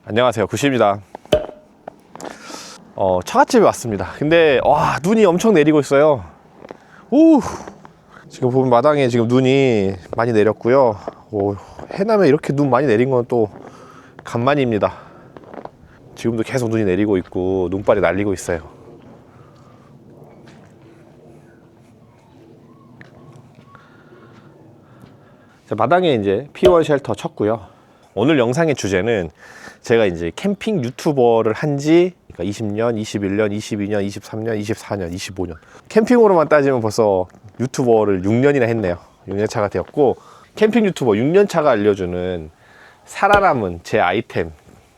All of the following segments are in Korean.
안녕하세요, 구시입니다. 처갓집에 왔습니다. 근데 와, 눈이 엄청 내리고 있어요. 오, 지금 보면 마당에 지금 눈이 많이 내렸고요. 해남에 이렇게 눈 많이 내린 건 또 간만입니다. 지금도 계속 눈이 내리고 있고 눈발이 날리고 있어요. 자, 마당에 이제 P1 쉘터 쳤고요. 오늘 영상의 주제는 제가 이제 캠핑 유튜버를 한지 20년, 21년, 22년, 23년, 24년, 25년 캠핑으로만 따지면 벌써 유튜버를 6년이나 했네요. 6년 차가 되었고, 캠핑 유튜버 6년 차가 알려주는 살아남은 제 아이템,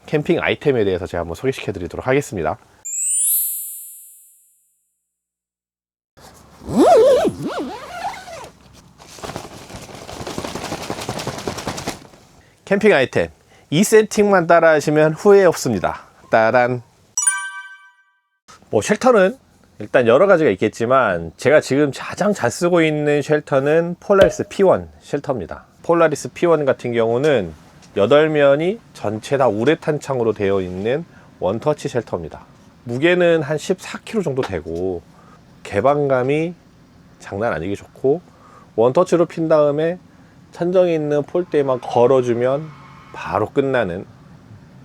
캠핑 아이템에 대해서 제가 한번 소개시켜 드리도록 하겠습니다. 캠핑 아이템, 이 세팅만 따라 하시면 후회 없습니다. 따란. 쉘터는 일단 여러 가지가 있겠지만 제가 지금 가장 잘 쓰고 있는 쉘터는 폴라리스 P1 쉘터입니다. 폴라리스 P1 같은 경우는 8면이 전체 다 우레탄 창으로 되어 있는 원터치 쉘터입니다. 무게는 한 14kg 정도 되고 개방감이 장난 아니게 좋고, 원터치로 핀 다음에 천정에 있는 폴대에만 걸어주면 바로 끝나는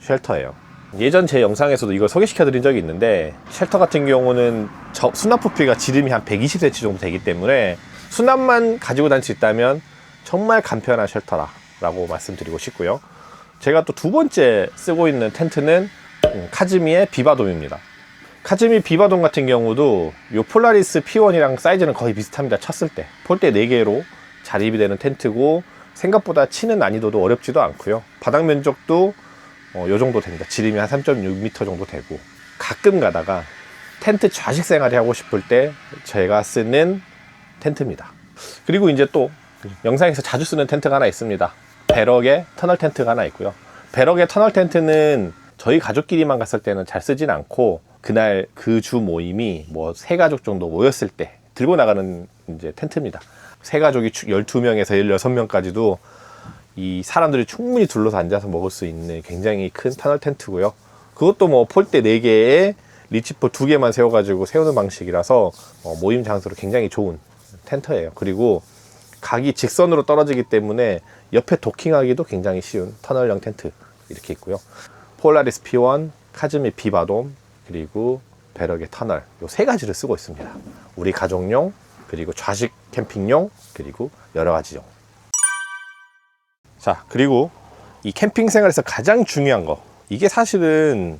쉘터예요. 예전 제 영상에서도 이걸 소개시켜 드린 적이 있는데, 쉘터 같은 경우는 수납 부피가 지름이 한 120cm 정도 되기 때문에 수납만 가지고 다닐 수 있다면 정말 간편한 쉘터라고 말씀드리고 싶고요. 제가 또 두 번째 쓰고 있는 텐트는 카즈미의 비바돔입니다. 카즈미 비바돔 같은 경우도 이 폴라리스 P1이랑 사이즈는 거의 비슷합니다. 쳤을 때 폴대 4개로 자립이 되는 텐트고, 생각보다 치는 난이도도 어렵지도 않고요. 바닥 면적도 요 정도 됩니다. 지름이 한 3.6m 정도 되고, 가끔 가다가 텐트 좌식 생활이 하고 싶을 때 제가 쓰는 텐트입니다. 그리고 이제 또 영상에서 자주 쓰는 텐트가 하나 있습니다. 배럭의 터널 텐트가 하나 있고요. 배럭의 터널 텐트는 저희 가족끼리만 갔을 때는 잘 쓰진 않고, 그날 그 주 모임이 3가족 정도 모였을 때 들고 나가는 이제 텐트입니다. 3가족이 12명에서 16명까지도 이 사람들이 충분히 둘러서 앉아서 먹을 수 있는 굉장히 큰 터널 텐트고요. 그것도 폴대 4개에 리치폴 2개만 세워가지고 세우는 방식이라서 모임 장소로 굉장히 좋은 텐트예요. 그리고 각이 직선으로 떨어지기 때문에 옆에 도킹하기도 굉장히 쉬운 터널형 텐트 이렇게 있고요. 폴라리스 P1, 카즈미 비바돔, 그리고 배럭의 터널, 요 3가지를 쓰고 있습니다. 우리 가족용, 그리고 좌식 캠핑용, 그리고 여러 가지용. 자, 그리고 이 캠핑 생활에서 가장 중요한 거, 이게 사실은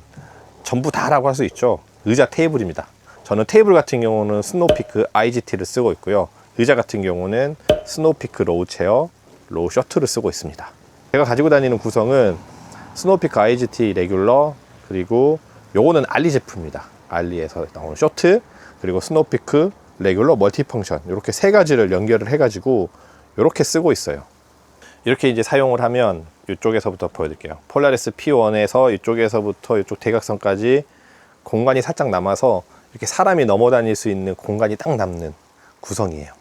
전부 다라고 할 수 있죠. 의자 테이블입니다. 저는 테이블 같은 경우는 스노우피크 IGT를 쓰고 있고요. 의자 같은 경우는 스노우피크 로우 체어, 로우 셔틀을 쓰고 있습니다. 제가 가지고 다니는 구성은 스노우피크 IGT 레귤러, 그리고 요거는 알리 제품입니다. 알리에서 나오는 셔틀, 그리고 스노우피크 레귤러 멀티펑션, 이렇게 3가지를 연결을 해가지고 이렇게 쓰고 있어요. 이렇게 이제 사용을 하면 이쪽에서부터 보여드릴게요. 폴라리스 P1에서 이쪽에서부터 이쪽 대각선까지 공간이 살짝 남아서 이렇게 사람이 넘어 다닐 수 있는 공간이 딱 남는 구성이에요.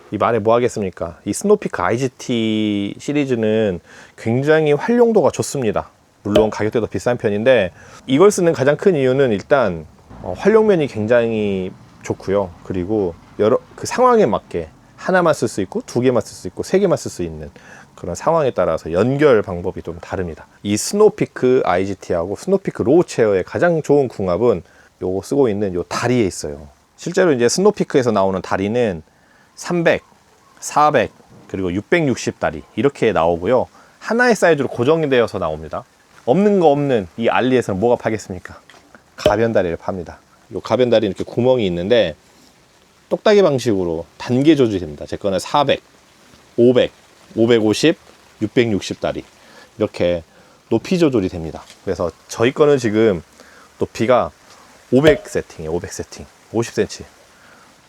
이 말에 뭐 하겠습니까? 이 스노우피크 IGT 시리즈는 굉장히 활용도가 좋습니다. 물론 가격대도 비싼 편인데, 이걸 쓰는 가장 큰 이유는 일단 활용면이 굉장히 좋고요. 그리고 그 상황에 맞게 하나만 쓸 수 있고 2개만 쓸 수 있고 3개만 쓸 수 있는 그런 상황에 따라서 연결 방법이 좀 다릅니다. 이 스노우피크 IGT하고 스노우피크 로우 체어의 가장 좋은 궁합은 요거 쓰고 있는 요 다리에 있어요. 실제로 이제 스노우피크에서 나오는 다리는 300, 400, 그리고 660 다리 이렇게 나오고요. 하나의 사이즈로 고정이 되어서 나옵니다. 없는 거 없는 이 알리에서는 뭐가 파겠습니까? 가변 다리를 팝니다. 요 가변 다리 이렇게 구멍이 있는데 똑딱이 방식으로 단계 조절이 됩니다. 제 거는 400, 500, 550, 660 다리 이렇게 높이 조절이 됩니다. 그래서 저희 거는 지금 높이가 500 세팅이에요. 500 세팅, 50cm.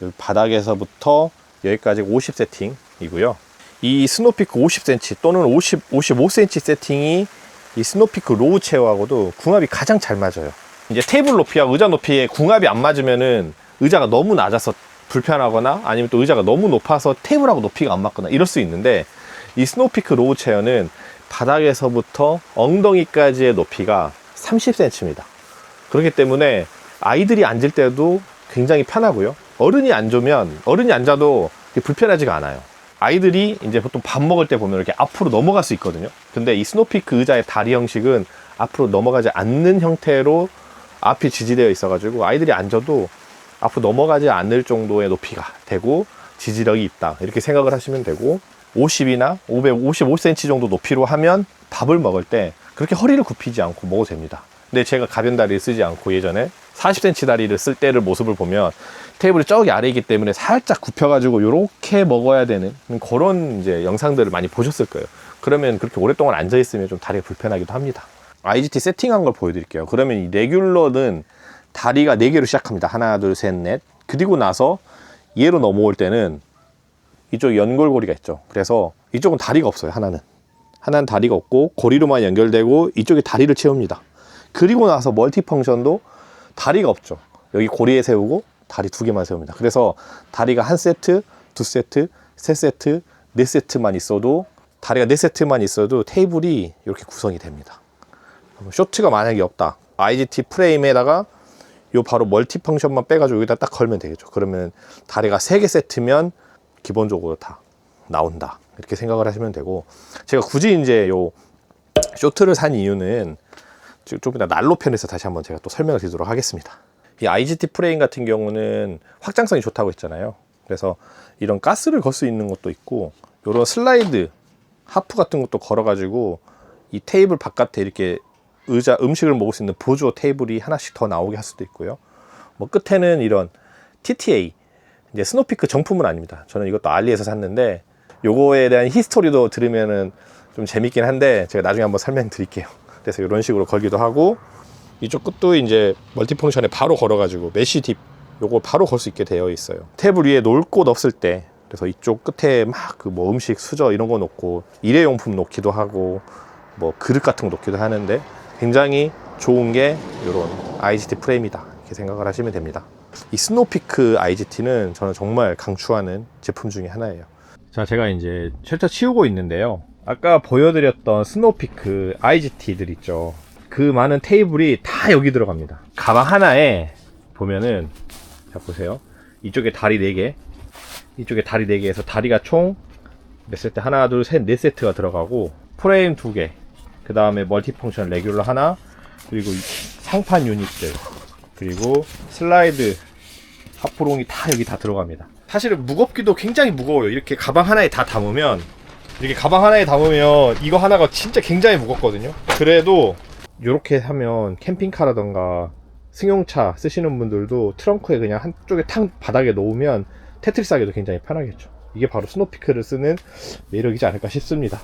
여기 바닥에서부터 여기까지 50 세팅이고요. 이 스노우피크 50cm 또는 55cm 세팅이 이 스노우피크 로우 체어하고도 궁합이 가장 잘 맞아요. 이제 테이블 높이와 의자 높이에 궁합이 안 맞으면은 의자가 너무 낮아서 불편하거나, 아니면 또 의자가 너무 높아서 테이블하고 높이가 안 맞거나 이럴 수 있는데, 이 스노우피크 로우 체어는 바닥에서부터 엉덩이까지의 높이가 30cm입니다. 그렇기 때문에 아이들이 앉을 때도 굉장히 편하고요. 어른이 앉아도 불편하지가 않아요. 아이들이 이제 보통 밥 먹을 때 보면 이렇게 앞으로 넘어갈 수 있거든요. 근데 이 스노피크 의자의 다리 형식은 앞으로 넘어가지 않는 형태로 앞이 지지되어 있어가지고 아이들이 앉아도 앞으로 넘어가지 않을 정도의 높이가 되고 지지력이 있다, 이렇게 생각을 하시면 되고, 50이나 555cm 정도 높이로 하면 밥을 먹을 때 그렇게 허리를 굽히지 않고 먹어도 됩니다. 근데 제가 가변 다리를 쓰지 않고 예전에 40cm 다리를 쓸 때를 모습을 보면 테이블이 저기 아래이기 때문에 살짝 굽혀가지고 이렇게 먹어야 되는 그런 이제 영상들을 많이 보셨을 거예요. 그러면 그렇게 오랫동안 앉아있으면 좀 다리가 불편하기도 합니다. IGT 세팅한 걸 보여드릴게요. 그러면 이 레귤러는 다리가 4개로 시작합니다. 하나, 둘, 셋, 넷. 그리고 나서 얘로 넘어올 때는 이쪽 연골고리가 있죠. 그래서 이쪽은 다리가 없어요. 하나는 다리가 없고 고리로만 연결되고 이쪽에 다리를 채웁니다. 그리고 나서 멀티펑션도 다리가 없죠. 여기 고리에 세우고 다리 2개만 세웁니다. 그래서 다리가 1세트, 2세트, 3세트, 4세트만 있어도, 다리가 4세트만 있어도 테이블이 이렇게 구성이 됩니다. 쇼트가 만약에 없다, IGT 프레임에다가 요 바로 멀티펑션만 빼가지고 여기다 딱 걸면 되겠죠. 그러면 다리가 3개 세트면 기본적으로 다 나온다, 이렇게 생각을 하시면 되고, 제가 굳이 이제 요 쇼트를 산 이유는 좀 이따 난로 편에서 다시 한번 제가 또 설명을 드리도록 하겠습니다. 이 IGT 프레임 같은 경우는 확장성이 좋다고 했잖아요. 그래서 이런 가스를 걸 수 있는 것도 있고, 이런 슬라이드 하프 같은 것도 걸어가지고 이 테이블 바깥에 이렇게 의자, 음식을 먹을 수 있는 보조 테이블이 하나씩 더 나오게 할 수도 있고요. 뭐 끝에는 이런 TTA, 이제 스노피크 정품은 아닙니다. 저는 이것도 알리에서 샀는데 요거에 대한 히스토리도 들으면은 좀 재밌긴 한데 제가 나중에 한번 설명드릴게요. 그래서 이런 식으로 걸기도 하고, 이쪽 끝도 이제 멀티펑션에 바로 걸어가지고 메쉬 딥 요거 바로 걸 수 있게 되어 있어요. 테이블 위에 놓을 곳 없을 때, 그래서 이쪽 끝에 막 그 뭐 음식, 수저 이런 거 놓고 일회용품 놓기도 하고 뭐 그릇 같은 거 놓기도 하는데 굉장히 좋은 게 이런 IGT 프레임이다, 이렇게 생각을 하시면 됩니다. 이 스노피크 IGT는 저는 정말 강추하는 제품 중에 하나예요. 자, 제가 이제 쉘터 치우고 있는데요. 아까 보여드렸던 스노피크 IGT들 있죠. 그 많은 테이블이 다 여기 들어갑니다. 가방 하나에 보면은, 자 보세요. 이쪽에 다리 4개, 이쪽에 다리 4개에서 다리가 총 몇 세트? 하나, 둘, 셋, 4세트가 들어가고, 프레임 2개, 그 다음에 멀티펑션 레귤러 하나, 그리고 상판 유닛들, 그리고 슬라이드 하프롱이 다 여기 다 들어갑니다. 사실은 무겁기도 굉장히 무거워요. 이렇게 가방 하나에 다 담으면, 이거 하나가 진짜 굉장히 무겁거든요. 그래도 이렇게 하면 캠핑카라던가 승용차 쓰시는 분들도 트렁크에 그냥 한쪽에 탕 바닥에 놓으면 테트리스 하기도 굉장히 편하겠죠. 이게 바로 스노피크를 쓰는 매력이지 않을까 싶습니다.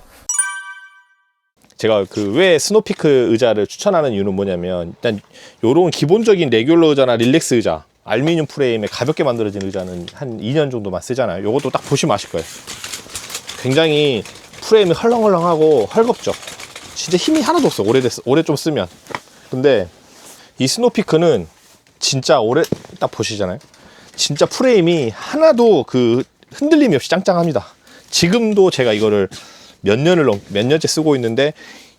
제가 그 왜 스노피크 의자를 추천하는 이유는 뭐냐면, 일단 요런 기본적인 레귤러 의자나 릴렉스 의자, 알루미늄 프레임에 가볍게 만들어진 의자는 한 2년 정도만 쓰잖아요. 요것도 딱 보시면 아실 거예요. 굉장히 프레임이 헐렁헐렁하고 헐겁죠. 진짜 힘이 하나도 없어. 오래 좀 쓰면. 근데 이 스노피크는 진짜 오래 딱 보시잖아요. 진짜 프레임이 하나도 그 흔들림이 없이 짱짱합니다. 지금도 제가 이거를 몇 년째 쓰고 있는데,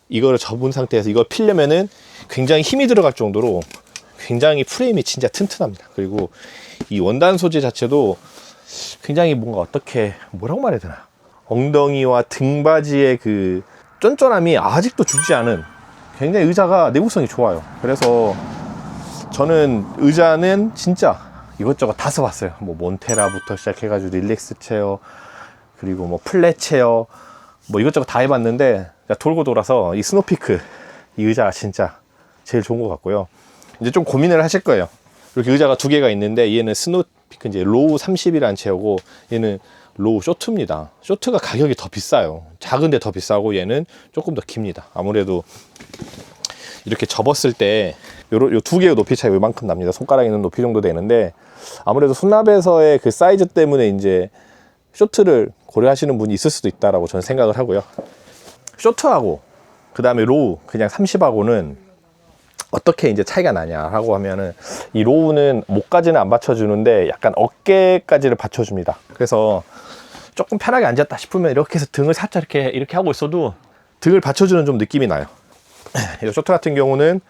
이거를 접은 상태에서 이걸 피려면은 굉장히 힘이 들어갈 정도로 굉장히 프레임이 진짜 튼튼합니다. 그리고 이 원단 소재 자체도 굉장히 뭔가 뭐라고 말해야 되나, 엉덩이와 등받이의 그 쫀쫀함이 아직도 죽지 않은 굉장히 의자가 내구성이 좋아요. 그래서 저는 의자는 진짜 이것저것 다 써봤어요. 뭐 몬테라부터 시작해가지고 릴렉스 체어, 그리고 뭐 플랫 체어, 뭐 이것저것 다 해봤는데 돌고 돌아서 이 스노피크 이 의자가 진짜 제일 좋은 것 같고요. 이제 좀 고민을 하실 거예요. 이렇게 의자가 2개가 있는데, 얘는 스노피크 이제 로우 30이라는 체어고, 얘는 로우 쇼트입니다. 쇼트가 가격이 더 비싸요. 작은데 더 비싸고, 얘는 조금 더 깁니다. 아무래도 이렇게 접었을 때 요 2개의 높이 차이 이만큼 납니다. 손가락 있는 높이 정도 되는데, 아무래도 수납에서의 그 사이즈 때문에 이제 쇼트를 고려하시는 분이 있을 수도 있다라고 저는 생각을 하고요. 쇼트하고 그 다음에 로우 그냥 30하고는 어떻게 이제 차이가 나냐라고 하면은, 이 로우는 목까지는 안 받쳐주는데 약간 어깨까지를 받쳐줍니다. 그래서 조금 편하게 앉았다 싶으면 이렇게 해서 등을 살짝 이렇게 하고 있어도 등을 받쳐주는 좀 느낌이 나요. 이 쇼트 같은 경우는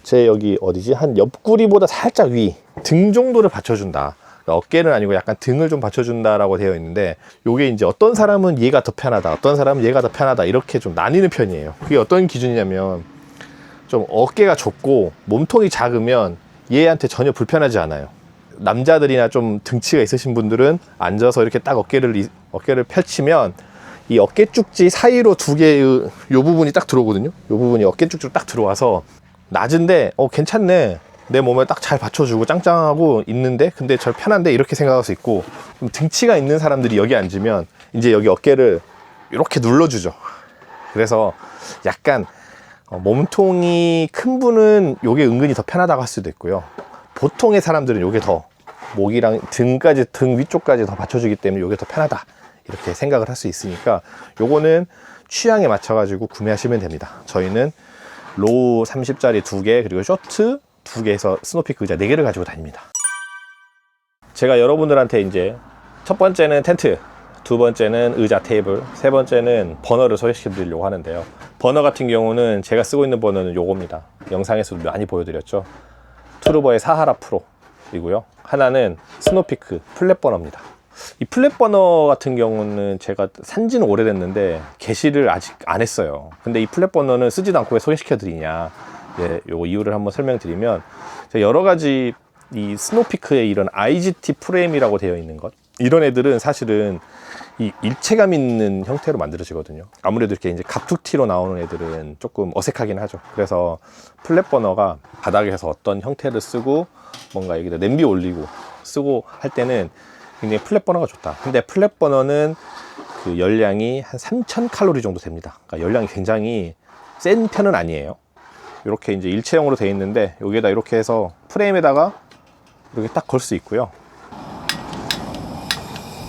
제 여기 어디지? 한 옆구리보다 살짝 위, 등 정도를 받쳐준다. 어깨는 아니고 약간 등을 좀 받쳐준다라고 되어 있는데, 요게 이제 어떤 사람은 얘가 더 편하다, 어떤 사람은 얘가 더 편하다, 이렇게 좀 나뉘는 편이에요. 그게 어떤 기준이냐면, 좀 어깨가 좁고 몸통이 작으면 얘한테 전혀 불편하지 않아요. 남자들이나 좀 등치가 있으신 분들은 앉아서 이렇게 딱 어깨를 펼치면 이 어깨 쭉지 사이로 두 개의 요 부분이 딱 들어오거든요. 요 부분이 어깨 쭉지로 딱 들어와서 낮은데 괜찮네, 내 몸을 딱 잘 받쳐주고 짱짱하고 있는데, 근데 저 편한데, 이렇게 생각할 수 있고, 좀 등치가 있는 사람들이 여기 앉으면 이제 여기 어깨를 이렇게 눌러주죠. 그래서 약간 몸통이 큰 분은 요게 은근히 더 편하다고 할 수도 있고요. 보통의 사람들은 요게 더 목이랑 등까지, 등 위쪽까지 더 받쳐주기 때문에 요게 더 편하다, 이렇게 생각을 할 수 있으니까 요거는 취향에 맞춰 가지고 구매하시면 됩니다. 저희는 로우 30짜리 2개, 그리고 쇼트 2개에서 스노피크 의자 4개를 가지고 다닙니다. 제가 여러분들한테 이제 첫 번째는 텐트, 두 번째는 의자 테이블, 세 번째는 버너를 소개시켜 드리려고 하는데요. 버너 같은 경우는 제가 쓰고 있는 버너는 요겁니다. 영상에서도 많이 보여드렸죠. 트루버의 사하라 프로이고요. 하나는 스노피크 플랫 버너입니다. 이 플랫 버너 같은 경우는 제가 산지는 오래됐는데 게시를 아직 안 했어요. 근데 이 플랫 버너는 쓰지도 않고 왜 소개시켜 드리냐, 요거 이유를 한번 설명드리면, 여러 가지 이 스노피크의 이런 IGT 프레임이라고 되어 있는 것, 이런 애들은 사실은 이 일체감 있는 형태로 만들어지거든요. 아무래도 이렇게 이제 갑툭튀로 나오는 애들은 조금 어색하긴 하죠. 그래서 플랫 버너가 바닥에서 어떤 형태를 쓰고 뭔가 여기다 냄비 올리고 쓰고 할 때는 굉장히 플랫 버너가 좋다. 근데 플랫 버너는 그 열량이 한 3000칼로리 정도 됩니다. 그러니까 열량이 굉장히 센 편은 아니에요. 이렇게 이제 일체형으로 되어 있는데, 여기에다 이렇게 해서 프레임에다가 이렇게 딱 걸 수 있고요.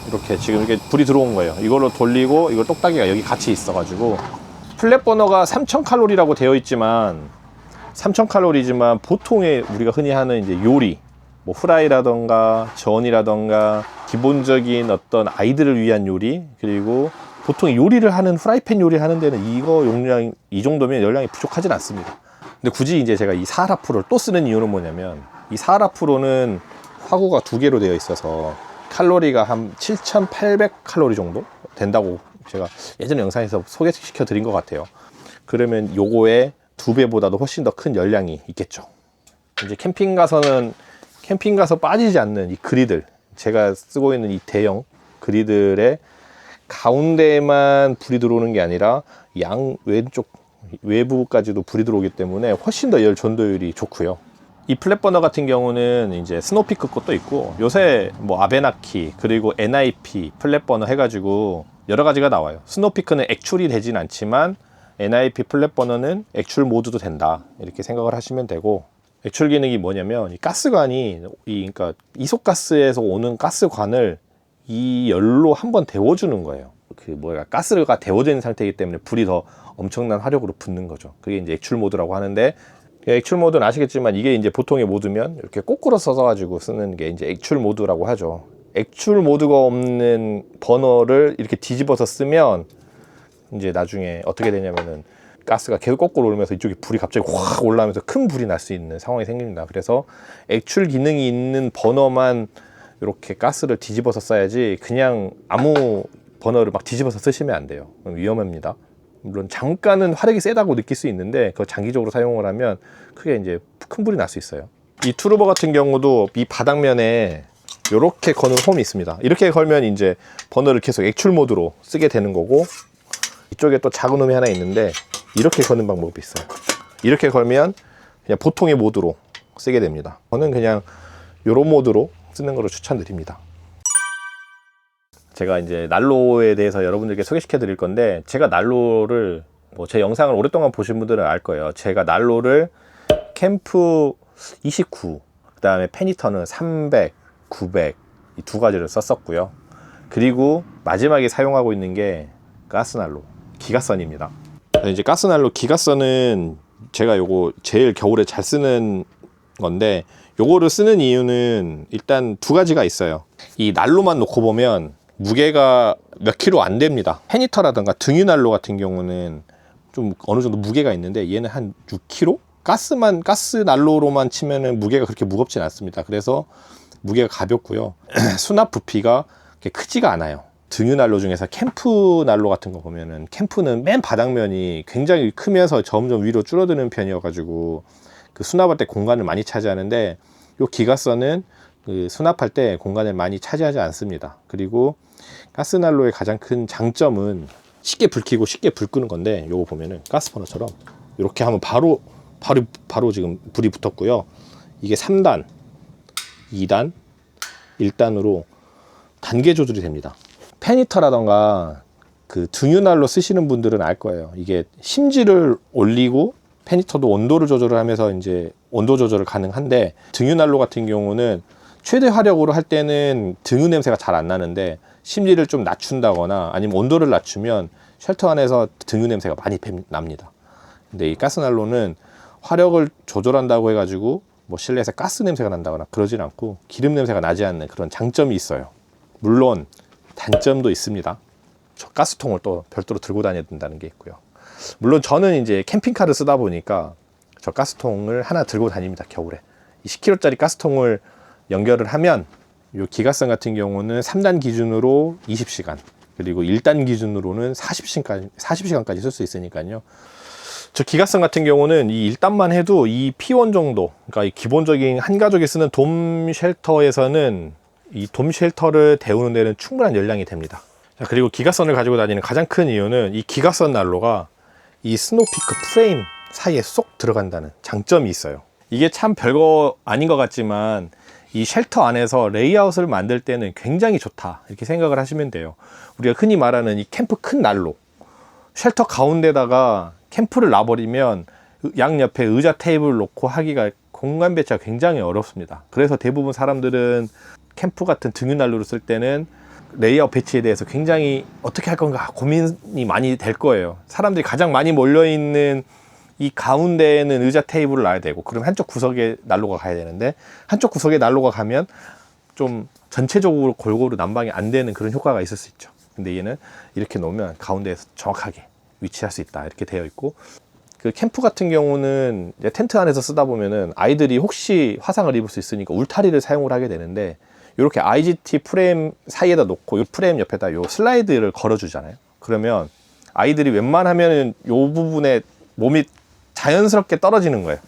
이렇게 지금 이렇게 불이 들어온 거예요. 이걸로 돌리고, 이걸 똑딱이가 여기 같이 있어가지고, 플랫 버너가 3000칼로리라고 되어 있지만, 3000칼로리지만 보통의 우리가 흔히 하는 이제 요리, 뭐 후라이라던가 전이라던가 기본적인 어떤 아이들을 위한 요리, 그리고 보통 요리를 하는, 프라이팬 요리를 하는 데는 이거 용량 이 정도면 열량이 부족하진 않습니다. 근데 굳이 이제 제가 이 사하라 프로를 또 쓰는 이유는 뭐냐면, 이 사하라 프로는 화구가 2개로 되어 있어서 칼로리가 한 7800칼로리 정도 된다고 제가 예전 영상에서 소개시켜 드린 것 같아요. 그러면 요거의 2배보다도 훨씬 더 큰 열량이 있겠죠. 이제 캠핑 가서 빠지지 않는 이 그리들, 제가 쓰고 있는 이 대형 그리들의 가운데에만 불이 들어오는 게 아니라 양 왼쪽 외부까지도 불이 들어오기 때문에 훨씬 더 열 전도율이 좋고요. 이 플랫 버너 같은 경우는 이제 스노피크 것도 있고, 요새 뭐 아베나키 그리고 NIP 플랫 버너 해가지고 여러 가지가 나와요. 스노피크는 액출이 되진 않지만 NIP 플랫 버너는 액출 모드도 된다, 이렇게 생각을 하시면 되고, 액출 기능이 뭐냐면, 이 가스관이 그러니까 이소가스에서 오는 가스관을 이 열로 한번 데워주는 거예요. 가스가 데워져 있는 상태이기 때문에 불이 더 엄청난 화력으로 붙는 거죠. 그게 이제 액출 모드라고 하는데, 액출 모드는 아시겠지만 이게 이제 보통의 모드면 이렇게 거꾸로 써가지고 쓰는 게 이제 액출 모드라고 하죠. 액출 모드가 없는 버너를 이렇게 뒤집어서 쓰면 이제 나중에 어떻게 되냐면은 가스가 계속 거꾸로 오르면서 이쪽에 불이 갑자기 확 올라오면서 큰 불이 날 수 있는 상황이 생깁니다. 그래서 액출 기능이 있는 버너만 이렇게 가스를 뒤집어서 써야지, 그냥 아무 버너를 막 뒤집어서 쓰시면 안 돼요. 위험합니다. 물론 잠깐은 화력이 세다고 느낄 수 있는데, 그거 장기적으로 사용을 하면 크게 이제 큰 불이 날 수 있어요. 이 투르버 같은 경우도 이 바닥면에 이렇게 거는 홈이 있습니다. 이렇게 걸면 이제 버너를 계속 액출 모드로 쓰게 되는 거고, 이쪽에 또 작은 홈이 하나 있는데 이렇게 거는 방법이 있어요. 이렇게 걸면 그냥 보통의 모드로 쓰게 됩니다. 저는 그냥 이런 모드로 쓰는 거를 추천드립니다. 제가 이제 난로에 대해서 여러분들께 소개시켜 드릴 건데, 제가 난로를 제 영상을 오랫동안 보신 분들은 알 거예요. 제가 난로를 캠프 29, 그 다음에 페니터는 300, 900 이 두 가지를 썼었고요. 그리고 마지막에 사용하고 있는 게 가스난로 기가선입니다. 이제 가스난로 기가선은 제가 요거 제일 겨울에 잘 쓰는 건데, 요거를 쓰는 이유는 일단 두 가지가 있어요. 이 난로만 놓고 보면 무게가 몇 킬로 안 됩니다. 페니터라든가 등유난로 같은 경우는 좀 어느 정도 무게가 있는데, 얘는 한 6kg? 가스 난로로만 치면은 무게가 그렇게 무겁진 않습니다. 그래서 무게가 가볍고요. 수납 부피가 그렇게 크지가 않아요. 등유 난로 중에서 캠프 난로 같은 거 보면은, 캠프는 맨 바닥면이 굉장히 크면서 점점 위로 줄어드는 편이어가지고 그 수납할 때 공간을 많이 차지하는데, 요 기가선은 그 수납할 때 공간을 많이 차지하지 않습니다. 그리고 가스 난로의 가장 큰 장점은 쉽게 불 켜고 쉽게 불 끄는 건데, 요거 보면은 가스 버너처럼 이렇게 하면 바로 지금 불이 붙었고요. 이게 3단, 2단, 1단으로 단계 조절이 됩니다. 페니터라던가 그 등유난로 쓰시는 분들은 알 거예요. 이게 심지를 올리고 페니터도 온도를 조절을 하면서 이제 온도 조절을 가능한데, 등유난로 같은 경우는 최대 화력으로 할 때는 등유 냄새가 잘 안 나는데, 심지를 좀 낮춘다거나 아니면 온도를 낮추면 쉘터 안에서 등유 냄새가 많이 납니다. 근데 이 가스난로는 화력을 조절한다고 해가지고 뭐 실내에서 가스 냄새가 난다거나 그러진 않고 기름 냄새가 나지 않는 그런 장점이 있어요. 물론 단점도 있습니다. 저 가스통을 또 별도로 들고 다녀야 된다는 게 있고요. 물론 저는 이제 캠핑카를 쓰다 보니까 저 가스통을 하나 들고 다닙니다. 겨울에 이 10kg짜리 가스통을 연결을 하면, 요 기가선 같은 경우는 3단 기준으로 20시간, 그리고 1단 기준으로는 40시간까지 쓸 수 있으니까요. 저 기가선 같은 경우는 이 1단만 해도 이 P1 정도, 그러니까 이 기본적인 한 가족이 쓰는 돔 쉘터에서는 이 돔 쉘터를 데우는 데는 충분한 열량이 됩니다. 자, 그리고 기가선을 가지고 다니는 가장 큰 이유는 이 기가선 난로가 이 스노피크 프레임 사이에 쏙 들어간다는 장점이 있어요. 이게 참 별거 아닌 것 같지만 이 쉘터 안에서 레이아웃을 만들 때는 굉장히 좋다, 이렇게 생각을 하시면 돼요. 우리가 흔히 말하는 이 캠프 큰 난로, 쉘터 가운데다가 캠프를 놔버리면 양옆에 의자 테이블 놓고 하기가 공간 배치가 굉장히 어렵습니다. 그래서 대부분 사람들은 캠프 같은 등유 난로를 쓸 때는 레이아웃 배치에 대해서 굉장히 어떻게 할 건가 고민이 많이 될 거예요. 사람들이 가장 많이 몰려있는 이 가운데에는 의자 테이블을 놔야 되고, 그럼 한쪽 구석에 난로가 가야 되는데, 한쪽 구석에 난로가 가면 좀 전체적으로 골고루 난방이 안 되는 그런 효과가 있을 수 있죠. 근데 얘는 이렇게 놓으면 가운데에서 정확하게 위치할 수 있다, 이렇게 되어 있고, 그 캠프 같은 경우는 이제 텐트 안에서 쓰다 보면은 아이들이 혹시 화상을 입을 수 있으니까 울타리를 사용을 하게 되는데, 이렇게 IGT 프레임 사이에다 놓고 이 프레임 옆에다 요 슬라이드를 걸어 주잖아요. 그러면 아이들이 웬만하면은 요 부분에 몸이 자연스럽게 떨어지는 거예요.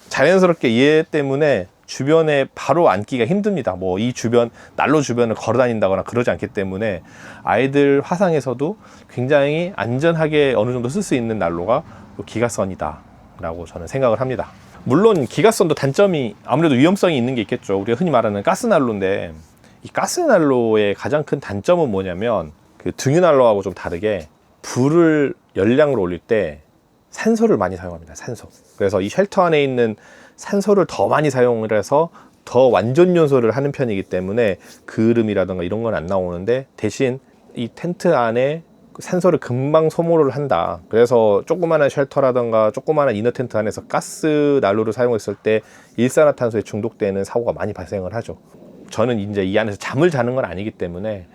자연스럽게 얘 때문에 주변에 바로 앉기가 힘듭니다. 뭐 이 주변, 난로 주변을 걸어 다닌다거나 그러지 않기 때문에 아이들 화상에서도 굉장히 안전하게 어느 정도 쓸 수 있는 난로가 기가선이다 라고 저는 생각을 합니다. 물론 기가선도 단점이 아무래도 위험성이 있는 게 있겠죠. 우리가 흔히 말하는 가스난로인데, 이 가스난로의 가장 큰 단점은 뭐냐면, 그 등유난로하고 좀 다르게 불을 열량으로 올릴 때 산소를 많이 사용합니다. 산소. 그래서 이 쉘터 안에 있는 산소를 더 많이 사용을 해서 더 완전 연소를 하는 편이기 때문에 그을음이라든가 이런 건 안 나오는데, 대신 이 텐트 안에 산소를 금방 소모를 한다. 그래서 조그마한 쉘터라든가 조그마한 이너 텐트 안에서 가스 난로를 사용했을 때 일산화탄소에 중독되는 사고가 많이 발생을 하죠. 저는 이제 이 안에서 잠을 자는 건 아니기 때문에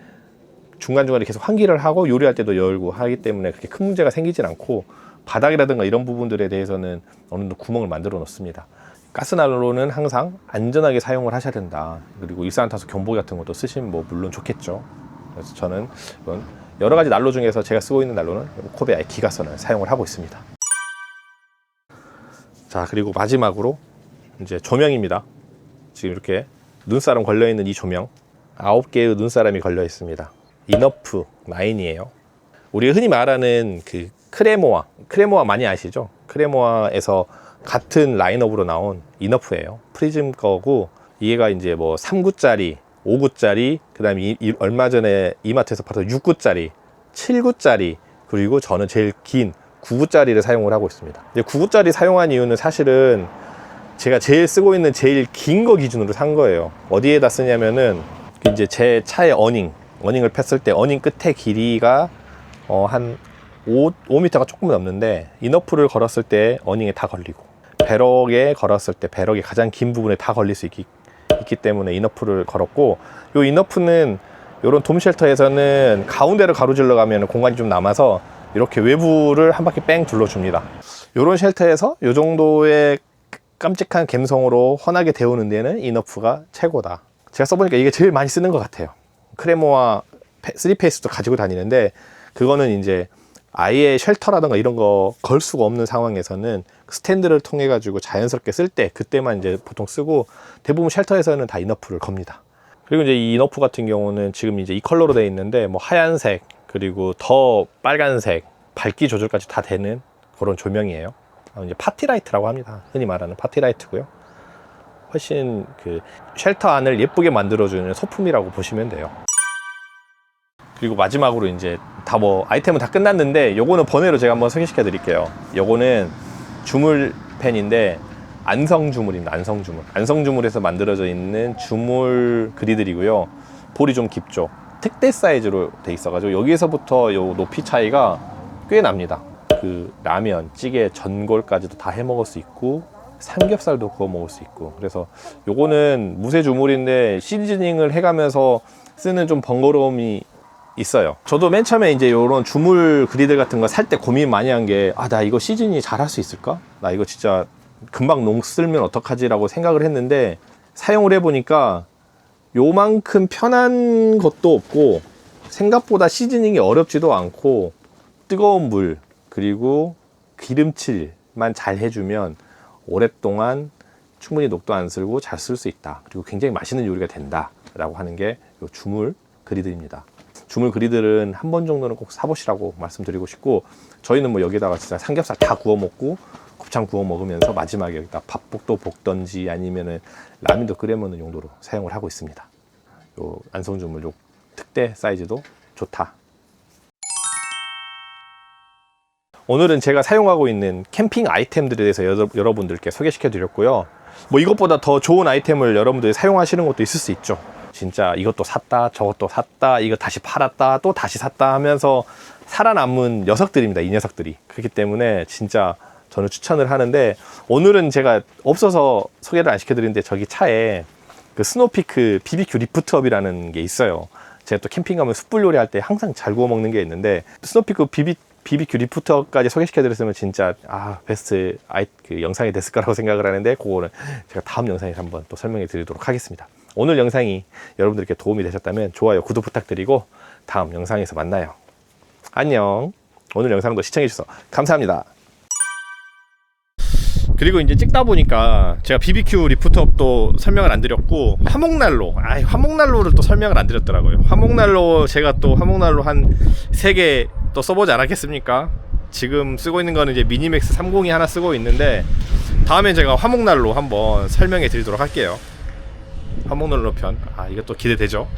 중간중간에 계속 환기를 하고 요리할 때도 열고 하기 때문에 그렇게 큰 문제가 생기진 않고, 바닥이라든가 이런 부분들에 대해서는 어느 정도 구멍을 만들어 놓습니다. 가스난로는 항상 안전하게 사용을 하셔야 된다. 그리고 일산화탄소 경보기 같은 것도 쓰시면 뭐 물론 좋겠죠. 그래서 저는 이건 여러 가지 난로 중에서 제가 쓰고 있는 난로는 코베아의 기가선을 사용을 하고 있습니다. 자, 그리고 마지막으로 이제 조명입니다. 지금 이렇게 눈사람 걸려 있는 이 조명, 9개의 눈사람이 걸려 있습니다. 이너프 9이에요. 우리가 흔히 말하는 그 크레모아 많이 아시죠? 크레모아에서 같은 라인업으로 나온 이너프예요. 프리즘 거고, 얘가 이제 뭐 3구짜리, 5구짜리, 그 다음에 얼마 전에 이마트에서 팔았던 6구짜리, 7구짜리, 그리고 저는 제일 긴 9구짜리를 사용을 하고 있습니다. 9구짜리 사용한 이유는 사실은 제가 제일 쓰고 있는 제일 긴 거 기준으로 산 거예요. 어디에다 쓰냐면은 이제 제 차의 어닝을 폈을 때 어닝 끝에 길이가 한 5m가 조금 넘는데, 이너프를 걸었을 때 어닝에 다 걸리고, 배럭에 걸었을 때 배럭의 가장 긴 부분에 다 걸릴 수 있기 때문에 이너프를 걸었고, 요 이너프는 요런 돔 쉘터에서는 가운데를 가로질러 가면 공간이 좀 남아서 이렇게 외부를 한 바퀴 뺑 둘러줍니다. 요런 쉘터에서 요 정도의 깜찍한 감성으로 환하게 데우는 데는 이 너프가 최고다. 제가 써보니까 이게 제일 많이 쓰는 것 같아요. 크레모와 3페이스도 가지고 다니는데, 그거는 이제 아예 쉘터라든가 이런 거 걸 수가 없는 상황에서는 스탠드를 통해 가지고 자연스럽게 쓸 때 그때만 이제 보통 쓰고, 대부분 쉘터에서는 다 이너프를 겁니다. 그리고 이제 이 이너프 같은 경우는 지금 이제 이 컬러로 되어 있는데, 뭐 하얀색 그리고 더 빨간색 밝기 조절까지 다 되는 그런 조명이에요. 이제 파티라이트라고 합니다. 흔히 말하는 파티라이트고요. 훨씬 그 쉘터 안을 예쁘게 만들어주는 소품이라고 보시면 돼요. 그리고 마지막으로 이제 다 뭐 아이템은 다 끝났는데, 요거는 번외로 제가 한번 소개시켜 드릴게요. 요거는 주물펜인데 안성주물입니다. 안성주물. 안성주물에서 만들어져 있는 주물 그리들이고요. 볼이 좀 깊죠. 특대 사이즈로 돼 있어가지고 여기에서부터 요 높이 차이가 꽤 납니다. 그 라면, 찌개, 전골까지도 다 해 먹을 수 있고, 삼겹살도 구워 먹을 수 있고. 그래서 요거는 무쇠 주물인데 시즈닝을 해가면서 쓰는 좀 번거로움이 있어요. 저도 맨 처음에 이제 요런 주물 그리들 같은 거 살 때 고민 많이 한 게, 아, 나 이거 시즈닝 잘 할 수 있을까? 나 이거 진짜 금방 농 쓸면 어떡하지? 라고 생각을 했는데, 사용을 해보니까 요만큼 편한 것도 없고, 생각보다 시즈닝이 어렵지도 않고, 뜨거운 물 그리고 기름칠만 잘 해주면 오랫동안 충분히 녹도 안 쓸고 잘 쓸 수 있다. 그리고 굉장히 맛있는 요리가 된다 라고 하는 게 요 주물 그리들입니다. 주물 그리들은 한 번 정도는 꼭 사보시라고 말씀드리고 싶고, 저희는 뭐 여기다가 진짜 삼겹살 다 구워 먹고 곱창 구워 먹으면서 마지막에 여기다 밥볶도 볶던지 아니면은 라면도 끓여 먹는 용도로 사용을 하고 있습니다. 요 안성주물 요 특대 사이즈도 좋다. 오늘은 제가 사용하고 있는 캠핑 아이템들에 대해서 여러분들께 소개시켜 드렸고요. 뭐 이것보다 더 좋은 아이템을 여러분들이 사용하시는 것도 있을 수 있죠. 진짜 이것도 샀다, 저것도 샀다, 이거 다시 팔았다, 또 다시 샀다 하면서 살아남은 녀석들입니다. 이 녀석들이. 그렇기 때문에 진짜 저는 추천을 하는데, 오늘은 제가 없어서 소개를 안 시켜드리는데, 저기 차에 그 스노피크 BBQ 리프트업이라는 게 있어요. 제가 또 캠핑 가면 숯불 요리 할 때 항상 잘 구워 먹는 게 있는데, 스노피크 BBQ 리프트업까지 소개시켜드렸으면 진짜 베스트 그 영상이 됐을 거라고 생각을 하는데, 그거는 제가 다음 영상에서 한번 또 설명해 드리도록 하겠습니다. 오늘 영상이 여러분들께 도움이 되셨다면 좋아요, 구독 부탁드리고 다음 영상에서 만나요. 안녕. 오늘 영상도 시청해 주셔서 감사합니다. 그리고 이제 찍다 보니까 제가 BBQ 리프트업도 설명을 안 드렸고, 화목난로를 또 설명을 안 드렸더라고요. 화목난로, 제가 또 화목난로 한 3개 또 써보지 않았겠습니까? 지금 쓰고 있는 거는 이제 미니맥스 302 하나 쓰고 있는데, 다음에 제가 화목난로 한번 설명해 드리도록 할게요. 화목난로 편. 이것도 기대되죠?